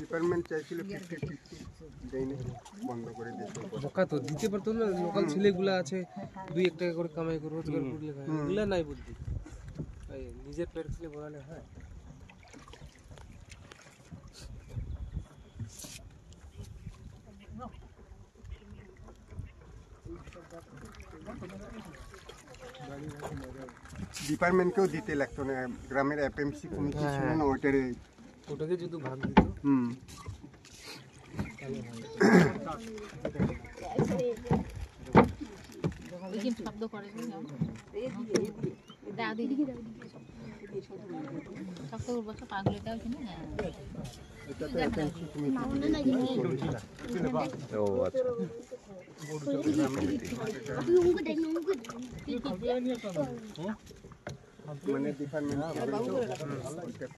Department চাইছিল 50-50 দেয়নি, বন্ধ করে দিয়েছে। বোকা তো দিতে পারতো না, লোকাল ছেলেগুলো আছে 2-1 টাকা করে কামাই করে রোজগার করলে হয়, এগুলো নাই বুদ্ধি। নিজের পেট ছেলে বলালে হয়। ডিপার্টমেন্টকেও দিতে লাগতো না, গ্রামের এফএমসি কমিটি ছিল না, ওটাকে যদি ভাগ দিত শব্দ করে পাগলটাও কিনে মানে ডিপার্টমেন্ট